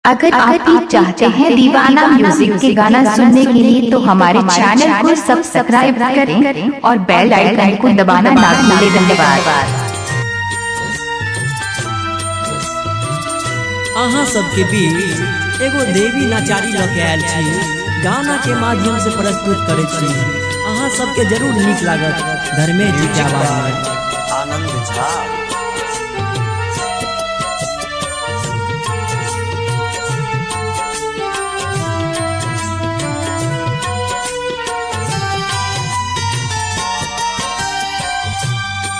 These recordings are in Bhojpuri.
अगर आप भी चाहते हैं दीवाना म्यूजिक के गाना सुनने के लिए तो हमारे चैनल को सब्सक्राइब करें और बेल आइकन को दबाना ना भूलें। धन्यवाद। अहाँ सबके बीच एगो देवी नाचारी लके आयल छी, गाना के माध्यम से प्रस्तुत करे छी। अहाँ सबके जरूर नीक लागत। धर्मेश जी के आवाज में आनंद झा।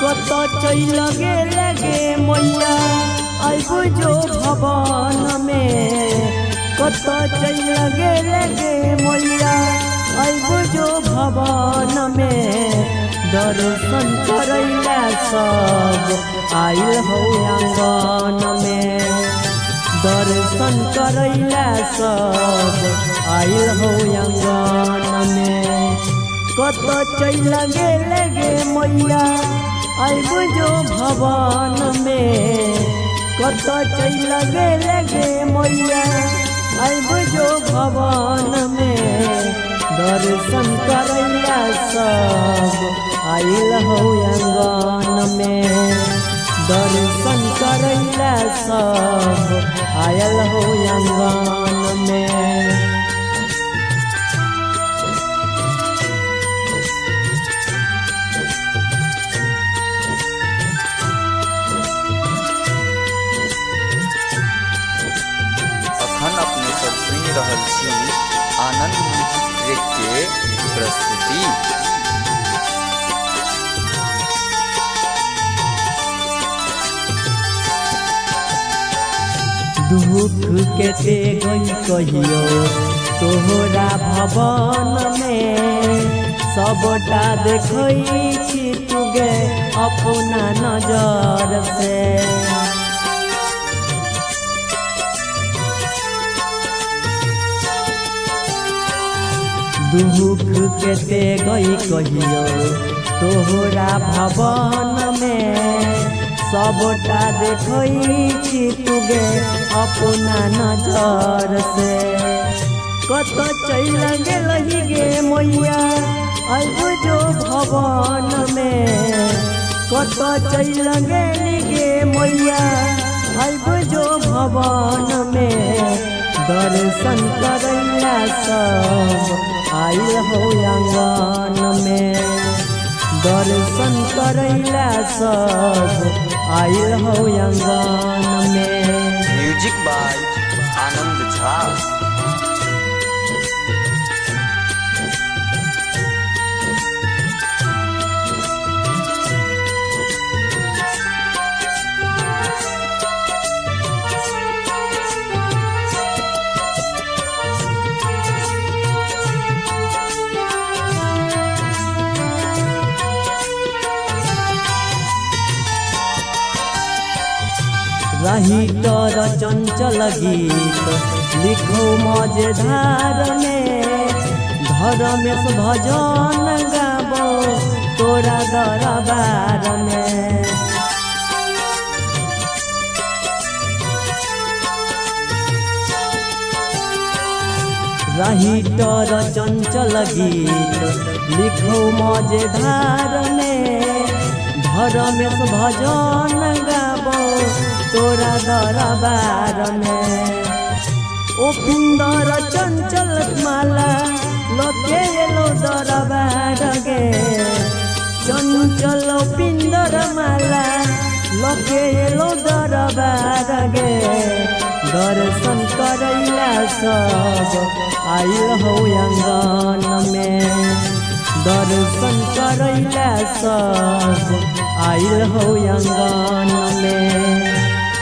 कत चल गे मैया आइबो जो भवन में, कत चल गे मैया आइबो जो भवन में। दर्शन करैला सब आइल हो आंगन में, दर्शन करैला सब आइल हो आंगन में। कत चल गे मैया आइबो जो भवन में, कत चल गे मैया आइबो जो भवन में। दर्शन करैला सब आइल हो आंगन में, दर्शन करैला सब आइल हो आंगन में। अपने सब सुन रहल छी आनंद म्यूजिक के प्रस्तुति। दुख के ते गई कहियो तोहरा भवन में, सबटा देखई छी तुगे अपना नजर से। दुख के ते गई कहियो तोहरा भवन में, सबटा देखई छी तुगे अपना नजर से। कत चल गेलही गे मैया आइबो जो भवन में, कत चल गेली गे मैया आइबो जो भवन में। दर्शन करैला सब आइल हो आंगन में, दर्शन करैला सब आइल हो आंगन में। म्यूजिक बाय आनंद झा। रही तर चंचल गीत लिखो मजेदार में, धर्मेश भजन गाबो तोरा दरबार में। रही तर चंचल गीत लिखो मजेदार में, धर्मेश भजन गाबो तोरा दरबार में। उपिंदर चंचल माला लके एलो दरबार गे, चंचल उपिंदर माला लके एलो दरबार गे। दर्शन करैला सब आइल हो आंगन में, दर्शन करैला सब आइल हो आंगन में।